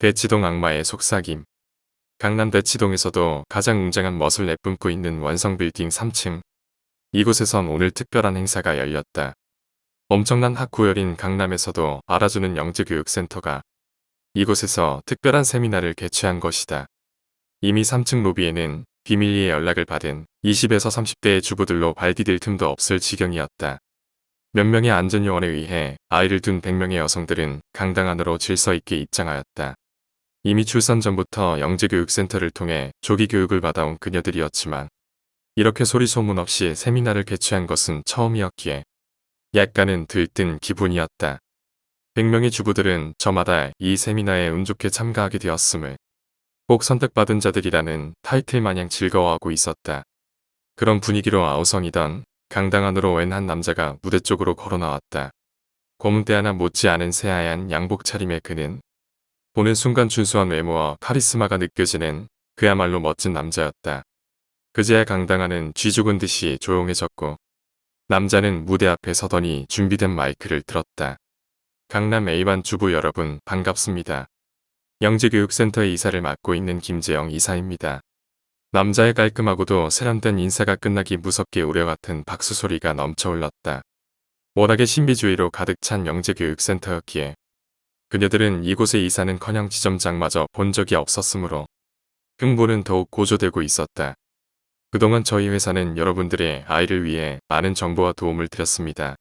대치동 악마의 속삭임. 강남 대치동에서도 가장 웅장한 멋을 내뿜고 있는 완성빌딩 3층. 이곳에선 오늘 특별한 행사가 열렸다. 엄청난 학구열인 강남에서도 알아주는 영재교육센터가 이곳에서 특별한 세미나를 개최한 것이다. 이미 3층 로비에는 비밀리에 연락을 받은 20에서 30대의 주부들로 발 디딜 틈도 없을 지경이었다. 몇 명의 안전요원에 의해 아이를 둔 100명의 여성들은 강당 안으로 질서 있게 입장하였다. 이미 출산 전부터 영재교육센터를 통해 조기 교육을 받아온 그녀들이었지만 이렇게 소리 소문 없이 세미나를 개최한 것은 처음이었기에 약간은 들뜬 기분이었다. 100명의 주부들은 저마다 이 세미나에 운 좋게 참가하게 되었음을 꼭 선택받은 자들이라는 타이틀 마냥 즐거워하고 있었다. 그런 분위기로 아우성이던 강당 안으로 웬 한 남자가 무대 쪽으로 걸어 나왔다. 고문대 하나 못지않은 새하얀 양복 차림의 그는 보는 순간 준수한 외모와 카리스마가 느껴지는 그야말로 멋진 남자였다. 그제야 강당 안은 쥐 죽은 듯이 조용해졌고 남자는 무대 앞에 서더니 준비된 마이크를 들었다. 강남 A반 주부 여러분 반갑습니다. 영재교육센터의 이사를 맡고 있는 김재영 이사입니다. 남자의 깔끔하고도 세련된 인사가 끝나기 무섭게 우려 같은 박수 소리가 넘쳐 흘렀다. 워낙에 신비주의로 가득 찬 영재교육센터였기에 그녀들은 이곳의 이사는커녕 지점장마저 본 적이 없었으므로 흥보는 더욱 고조되고 있었다. 그동안 저희 회사는 여러분들의 아이를 위해 많은 정보와 도움을 드렸습니다.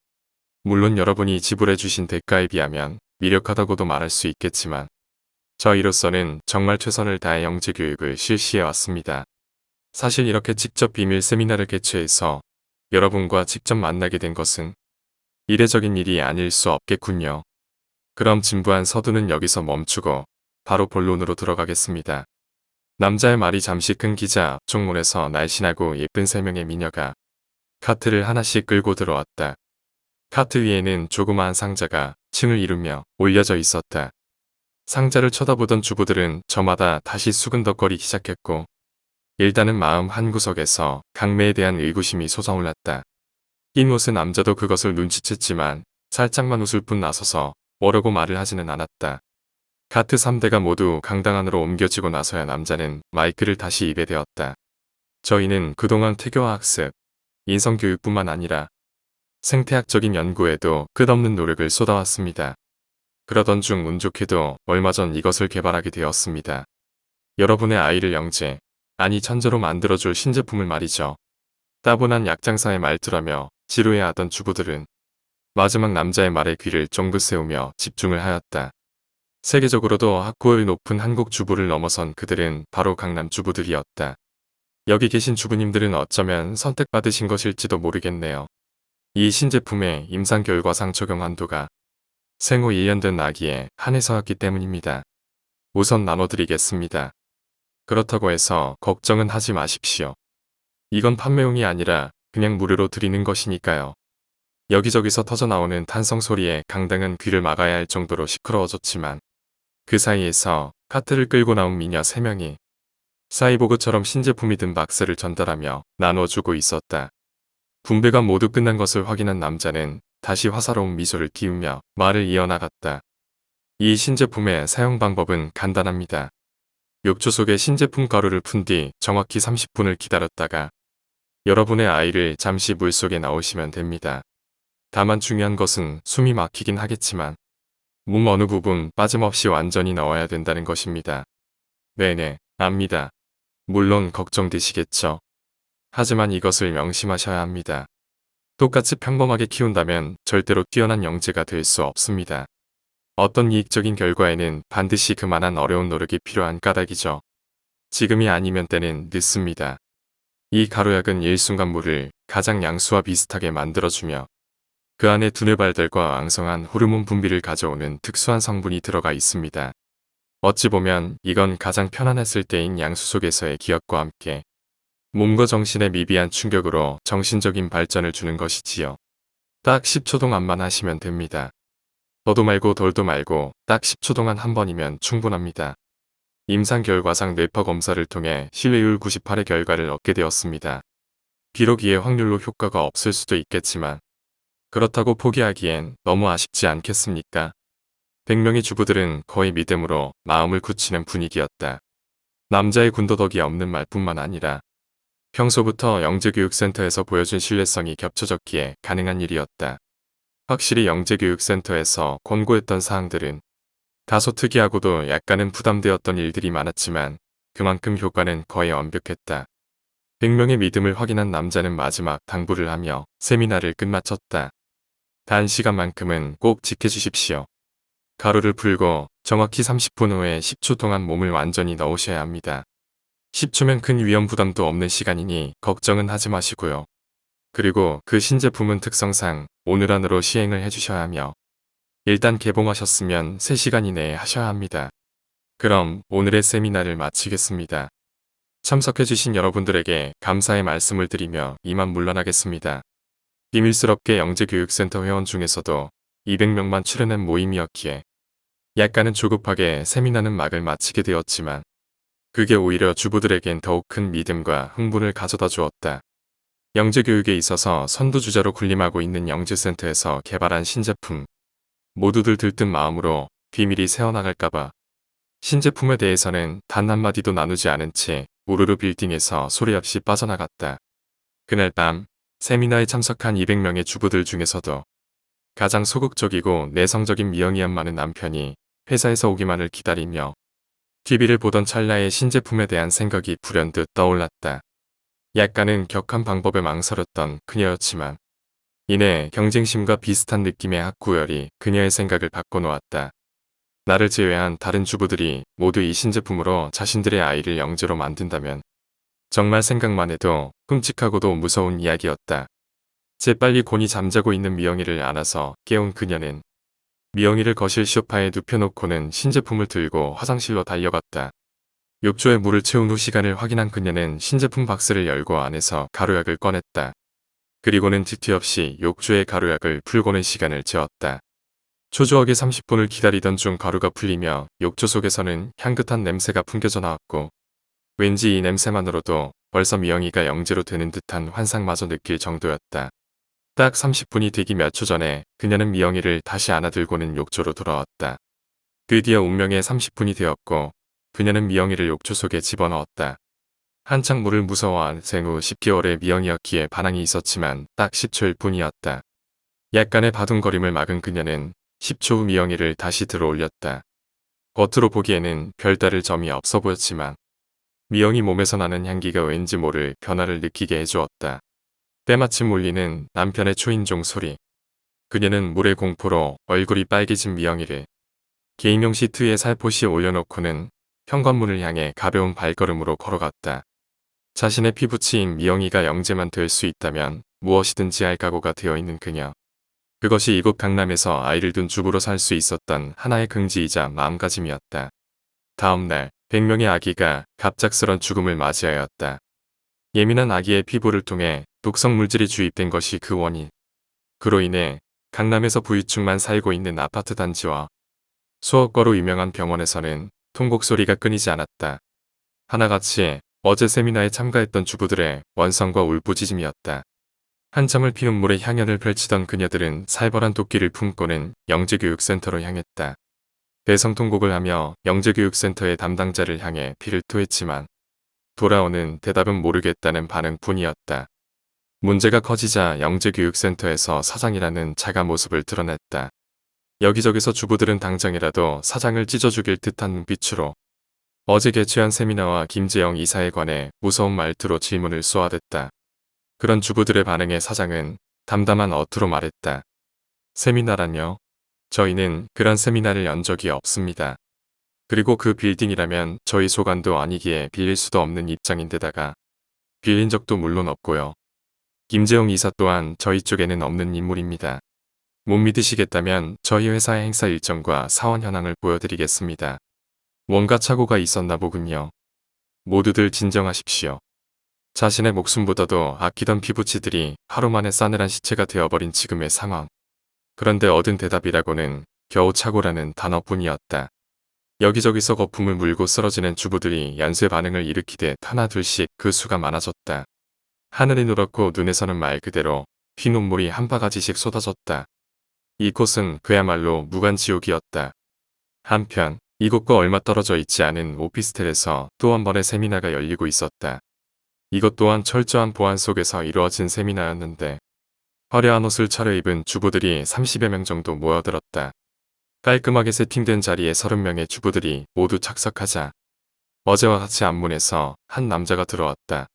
물론 여러분이 지불해 주신 대가에 비하면 미력하다고도 말할 수 있겠지만 저희로서는 정말 최선을 다해 영재교육을 실시해 왔습니다. 사실 이렇게 직접 비밀 세미나를 개최해서 여러분과 직접 만나게 된 것은 이례적인 일이 아닐 수 없겠군요. 그럼 진부한 서두는 여기서 멈추고 바로 본론으로 들어가겠습니다. 남자의 말이 잠시 끊기자 쪽문에서 날씬하고 예쁜 3명의 미녀가 카트를 하나씩 끌고 들어왔다. 카트 위에는 조그마한 상자가 층을 이루며 올려져 있었다. 상자를 쳐다보던 주부들은 저마다 다시 수근덕거리기 시작했고 일단은 마음 한구석에서 강매에 대한 의구심이 솟아올랐다. 흰 옷의 남자도 그것을 눈치챘지만 살짝만 웃을 뿐 나서서 뭐라고 말을 하지는 않았다. 카트 3대가 모두 강당 안으로 옮겨지고 나서야 남자는 마이크를 다시 입에 대었다. 저희는 그동안 태교와 학습, 인성교육뿐만 아니라 생태학적인 연구에도 끝없는 노력을 쏟아왔습니다. 그러던 중 운 좋게도 얼마 전 이것을 개발하게 되었습니다. 여러분의 아이를 영재, 아니 천재로 만들어줄 신제품을 말이죠. 따분한 약장사의 말투라며 지루해하던 주부들은 마지막 남자의 말에 귀를 쫑긋 세우며 집중을 하였다. 세계적으로도 학구율 높은 한국 주부를 넘어선 그들은 바로 강남 주부들이었다. 여기 계신 주부님들은 어쩌면 선택받으신 것일지도 모르겠네요. 이 신제품의 임상 결과상 적용 한도가 생후 1년 된 아기에 한해서였기 때문입니다. 우선 나눠드리겠습니다. 그렇다고 해서 걱정은 하지 마십시오. 이건 판매용이 아니라 그냥 무료로 드리는 것이니까요. 여기저기서 터져나오는 탄성 소리에 강당은 귀를 막아야 할 정도로 시끄러워졌지만 그 사이에서 카트를 끌고 나온 미녀 3명이 사이보그처럼 신제품이 든 박스를 전달하며 나눠주고 있었다. 분배가 모두 끝난 것을 확인한 남자는 다시 화사로운 미소를 띄우며 말을 이어나갔다. 이 신제품의 사용 방법은 간단합니다. 욕조 속에 신제품 가루를 푼 뒤 정확히 30분을 기다렸다가 여러분의 아이를 잠시 물속에 넣으시면 됩니다. 다만 중요한 것은 숨이 막히긴 하겠지만 몸 어느 부분 빠짐없이 완전히 넣어야 된다는 것입니다. 네네, 압니다. 물론 걱정되시겠죠. 하지만 이것을 명심하셔야 합니다. 똑같이 평범하게 키운다면 절대로 뛰어난 영재가 될 수 없습니다. 어떤 이익적인 결과에는 반드시 그만한 어려운 노력이 필요한 까닭이죠. 지금이 아니면 때는 늦습니다. 이 가루약은 일순간 물을 가장 양수와 비슷하게 만들어주며 그 안에 두뇌발달과 왕성한 호르몬 분비를 가져오는 특수한 성분이 들어가 있습니다. 어찌 보면 이건 가장 편안했을 때인 양수 속에서의 기억과 함께 몸과 정신에 미비한 충격으로 정신적인 발전을 주는 것이지요. 딱 10초 동안만 하시면 됩니다. 더도 말고 덜도 말고 딱 10초 동안 한 번이면 충분합니다. 임상 결과상 뇌파 검사를 통해 신뢰율 98의 결과를 얻게 되었습니다. 비록 이에 확률로 효과가 없을 수도 있겠지만 그렇다고 포기하기엔 너무 아쉽지 않겠습니까? 100명의 주부들은 거의 믿음으로 마음을 굳히는 분위기였다. 남자의 군더더기 없는 말뿐만 아니라 평소부터 영재교육센터에서 보여준 신뢰성이 겹쳐졌기에 가능한 일이었다. 확실히 영재교육센터에서 권고했던 사항들은 다소 특이하고도 약간은 부담되었던 일들이 많았지만 그만큼 효과는 거의 완벽했다. 100명의 믿음을 확인한 남자는 마지막 당부를 하며 세미나를 끝마쳤다. 단 시간만큼은 꼭 지켜주십시오. 가루를 풀고 정확히 30분 후에 10초 동안 몸을 완전히 넣으셔야 합니다. 10초면 큰 위험 부담도 없는 시간이니 걱정은 하지 마시고요. 그리고 그 신제품은 특성상 오늘 안으로 시행을 해주셔야 하며 일단 개봉하셨으면 3시간 이내에 하셔야 합니다. 그럼 오늘의 세미나를 마치겠습니다. 참석해주신 여러분들에게 감사의 말씀을 드리며 이만 물러나겠습니다. 비밀스럽게 영재교육센터 회원 중에서도 200명만 출연한 모임이었기에 약간은 조급하게 세미나는 막을 마치게 되었지만 그게 오히려 주부들에겐 더욱 큰 믿음과 흥분을 가져다 주었다. 영재교육에 있어서 선두주자로 군림하고 있는 영재센터에서 개발한 신제품 모두들 들뜬 마음으로 비밀이 새어나갈까봐 신제품에 대해서는 단 한마디도 나누지 않은 채 우르르 빌딩에서 소리 없이 빠져나갔다. 그날 밤 세미나에 참석한 200명의 주부들 중에서도 가장 소극적이고 내성적인 미영이었마는 남편이 회사에서 오기만을 기다리며 TV를 보던 찰나에 신제품에 대한 생각이 불현듯 떠올랐다. 약간은 격한 방법에 망설였던 그녀였지만 이내 경쟁심과 비슷한 느낌의 학구열이 그녀의 생각을 바꿔놓았다. 나를 제외한 다른 주부들이 모두 이 신제품으로 자신들의 아이를 영재로 만든다면 정말 생각만 해도 끔찍하고도 무서운 이야기였다. 재빨리 곤히 잠자고 있는 미영이를 안아서 깨운 그녀는 미영이를 거실 소파에 눕혀놓고는 신제품을 들고 화장실로 달려갔다. 욕조에 물을 채운 후 시간을 확인한 그녀는 신제품 박스를 열고 안에서 가루약을 꺼냈다. 그리고는 뒤티 없이 욕조에 가루약을 풀고는 시간을 재었다. 초조하게 30분을 기다리던 중 가루가 풀리며 욕조 속에서는 향긋한 냄새가 풍겨져 나왔고 왠지 이 냄새만으로도 벌써 미영이가 영재로 되는 듯한 환상마저 느낄 정도였다. 딱 30분이 되기 몇 초 전에 그녀는 미영이를 다시 안아들고는 욕조로 돌아왔다. 드디어 운명의 30분이 되었고 그녀는 미영이를 욕조 속에 집어넣었다. 한창 물을 무서워한 생후 10개월의 미영이었기에 반항이 있었지만 딱 10초일 뿐이었다. 약간의 바둥거림을 막은 그녀는 10초 후 미영이를 다시 들어올렸다. 겉으로 보기에는 별다를 점이 없어 보였지만 미영이 몸에서 나는 향기가 왠지 모를 변화를 느끼게 해주었다. 때마침 울리는 남편의 초인종 소리. 그녀는 물의 공포로 얼굴이 빨개진 미영이를 개인용 시트에 살포시 올려놓고는 현관문을 향해 가벼운 발걸음으로 걸어갔다. 자신의 피부치인 미영이가 영재만 될 수 있다면 무엇이든지 할 각오가 되어 있는 그녀. 그것이 이곳 강남에서 아이를 둔 주부로 살 수 있었던 하나의 긍지이자 마음가짐이었다. 다음 날 100명의 아기가 갑작스런 죽음을 맞이하였다. 예민한 아기의 피부를 통해 독성 물질이 주입된 것이 그 원인. 그로 인해 강남에서 부유층만 살고 있는 아파트 단지와 수억거로 유명한 병원에서는 통곡 소리가 끊이지 않았다. 하나같이 어제 세미나에 참가했던 주부들의 원성과 울부짖음이었다. 한참을 피눈물의 향연을 펼치던 그녀들은 살벌한 도끼를 품고는 영재교육센터로 향했다. 대성통곡을 하며 영재교육센터의 담당자를 향해 피를 토했지만 돌아오는 대답은 모르겠다는 반응뿐이었다. 문제가 커지자 영재교육센터에서 사장이라는 자가 모습을 드러냈다. 여기저기서 주부들은 당장이라도 사장을 찢어죽일 듯한 눈빛으로 어제 개최한 세미나와 김재영 이사에 관해 무서운 말투로 질문을 쏘아댔다. 그런 주부들의 반응에 사장은 담담한 어투로 말했다. 세미나란요? 저희는 그런 세미나를 연 적이 없습니다. 그리고 그 빌딩이라면 저희 소관도 아니기에 빌릴 수도 없는 입장인데다가 빌린 적도 물론 없고요. 김재용 이사 또한 저희 쪽에는 없는 인물입니다. 못 믿으시겠다면 저희 회사의 행사 일정과 사원 현황을 보여드리겠습니다. 뭔가 착오가 있었나 보군요. 모두들 진정하십시오. 자신의 목숨보다도 아끼던 피부치들이 하루 만에 싸늘한 시체가 되어버린 지금의 상황. 그런데 얻은 대답이라고는 겨우 착오라는 단어뿐이었다. 여기저기서 거품을 물고 쓰러지는 주부들이 연쇄 반응을 일으키듯 하나 둘씩 그 수가 많아졌다. 하늘이 누렇고 눈에서는 말 그대로 피눈물이 한 바가지씩 쏟아졌다. 이곳은 그야말로 무간지옥이었다. 한편 이곳과 얼마 떨어져 있지 않은 오피스텔에서 또 한 번의 세미나가 열리고 있었다. 이것 또한 철저한 보안 속에서 이루어진 세미나였는데 화려한 옷을 차려입은 주부들이 30여 명 정도 모여들었다. 깔끔하게 세팅된 자리에 30명의 주부들이 모두 착석하자 어제와 같이 앞문에서 한 남자가 들어왔다.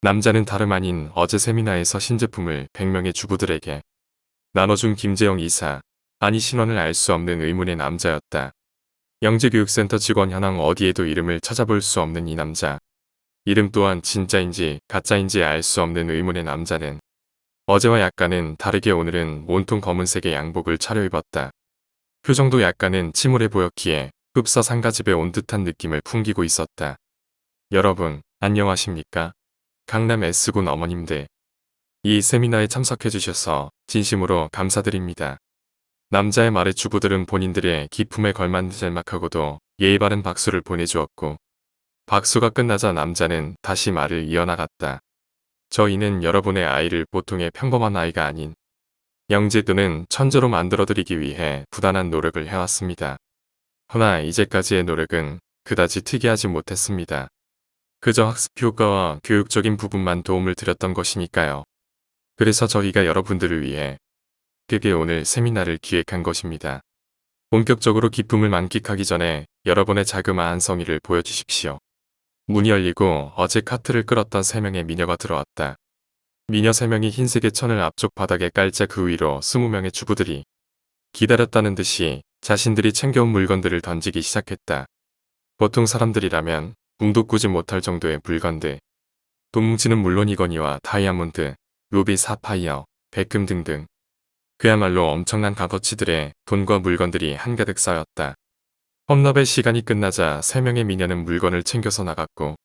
남자는 다름 아닌 어제 세미나에서 신제품을 100명의 주부들에게 나눠준 김재영 이사, 아니 신원을 알 수 없는 의문의 남자였다. 영재교육센터 직원 현황 어디에도 이름을 찾아볼 수 없는 이 남자. 이름 또한 진짜인지 가짜인지 알 수 없는 의문의 남자는 어제와 약간은 다르게 오늘은 온통 검은색의 양복을 차려입었다. 표정도 약간은 침울해 보였기에 흡사 상가집에 온 듯한 느낌을 풍기고 있었다. 여러분, 안녕하십니까? 강남 S군 어머님들. 이 세미나에 참석해 주셔서 진심으로 감사드립니다. 남자의 말에 주부들은 본인들의 기품에 걸맞는 짤막하고도 예의 바른 박수를 보내주었고 박수가 끝나자 남자는 다시 말을 이어나갔다. 저희는 여러분의 아이를 보통의 평범한 아이가 아닌 영재 또는 천재로 만들어드리기 위해 부단한 노력을 해왔습니다. 허나 이제까지의 노력은 그다지 특이하지 못했습니다. 그저 학습 효과와 교육적인 부분만 도움을 드렸던 것이니까요. 그래서 저희가 여러분들을 위해 그게 오늘 세미나를 기획한 것입니다. 본격적으로 기쁨을 만끽하기 전에 여러분의 자그마한 성의를 보여주십시오. 문이 열리고 어제 카트를 끌었던 3명의 미녀가 들어왔다. 미녀 3명이 흰색의 천을 앞쪽 바닥에 깔자 그 위로 20명의 주부들이 기다렸다는 듯이 자신들이 챙겨온 물건들을 던지기 시작했다. 보통 사람들이라면 꿈도 꾸지 못할 정도의 물건들. 돈뭉치는 물론이거니와 다이아몬드, 루비, 사파이어, 백금 등등. 그야말로 엄청난 값어치들의 돈과 물건들이 한가득 쌓였다. 험납의 시간이 끝나자 3명의 미녀는 물건을 챙겨서 나갔고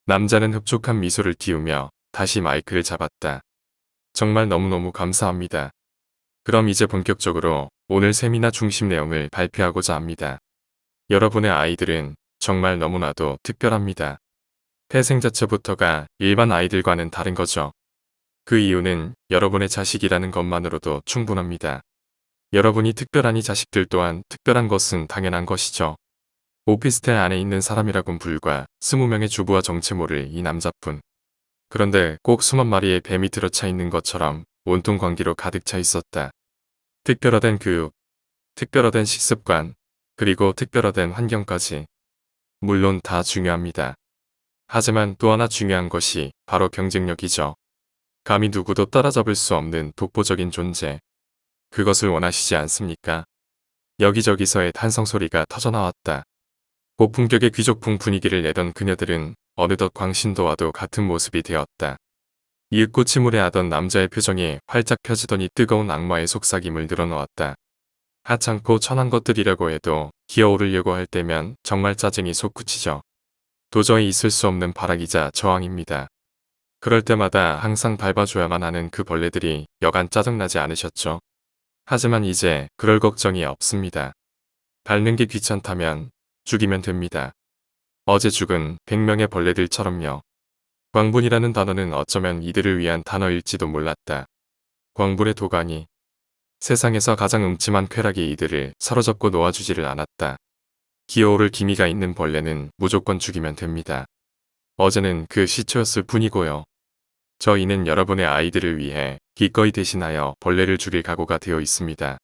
남자는 흡족한 미소를 띄우며 다시 마이크를 잡았다. 정말 너무너무 감사합니다. 그럼 이제 본격적으로 오늘 세미나 중심 내용을 발표하고자 합니다. 여러분의 아이들은 정말 너무나도 특별합니다. 태생 자체부터가 일반 아이들과는 다른 거죠. 그 이유는 여러분의 자식이라는 것만으로도 충분합니다. 여러분이 특별하니 자식들 또한 특별한 것은 당연한 것이죠. 오피스텔 안에 있는 사람이라곤 불과 20명의 주부와 정체 모를 이 남자뿐. 그런데 꼭 수만 마리의 뱀이 들어차 있는 것처럼 온통 광기로 가득 차 있었다. 특별화된 교육, 특별화된 식습관, 그리고 특별화된 환경까지. 물론 다 중요합니다. 하지만 또 하나 중요한 것이 바로 경쟁력이죠. 감히 누구도 따라잡을 수 없는 독보적인 존재. 그것을 원하시지 않습니까? 여기저기서의 탄성 소리가 터져나왔다. 고품격의 귀족풍 분위기를 내던 그녀들은 어느덧 광신도와도 같은 모습이 되었다. 이윽고 침울해하던 남자의 표정이 활짝 펴지더니 뜨거운 악마의 속삭임을 늘어놓았다. 하찮고 천한 것들이라고 해도 기어오르려고 할 때면 정말 짜증이 솟구치죠. 도저히 있을 수 없는 발악이자 저항입니다. 그럴 때마다 항상 밟아줘야만 하는 그 벌레들이 여간 짜증나지 않으셨죠? 하지만 이제 그럴 걱정이 없습니다. 밟는 게 귀찮다면 죽이면 됩니다. 어제 죽은 100명의 벌레들처럼요. 광분이라는 단어는 어쩌면 이들을 위한 단어일지도 몰랐다. 광분의 도가니. 세상에서 가장 음침한 쾌락이 이들을 사로잡고 놓아주지를 않았다. 기어오를 기미가 있는 벌레는 무조건 죽이면 됩니다. 어제는 그 시초였을 뿐이고요. 저희는 여러분의 아이들을 위해 기꺼이 대신하여 벌레를 죽일 각오가 되어 있습니다.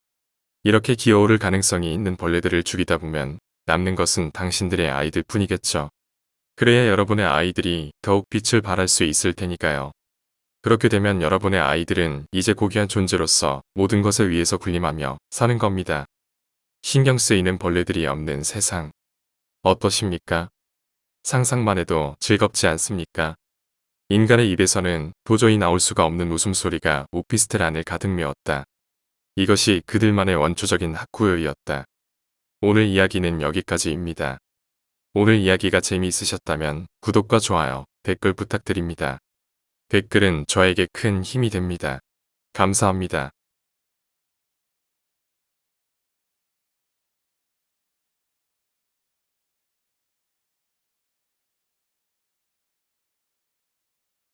이렇게 기어오를 가능성이 있는 벌레들을 죽이다 보면 남는 것은 당신들의 아이들 뿐이겠죠. 그래야 여러분의 아이들이 더욱 빛을 발할 수 있을 테니까요. 그렇게 되면 여러분의 아이들은 이제 고귀한 존재로서 모든 것에 의해서 군림하며 사는 겁니다. 신경 쓰이는 벌레들이 없는 세상. 어떠십니까? 상상만 해도 즐겁지 않습니까? 인간의 입에서는 도저히 나올 수가 없는 웃음소리가 오피스텔 안을 가득 메웠다. 이것이 그들만의 원초적인 학구요이였다. 오늘 이야기는 여기까지입니다. 오늘 이야기가 재미있으셨다면 구독과 좋아요, 댓글 부탁드립니다. 댓글은 저에게 큰 힘이 됩니다. 감사합니다.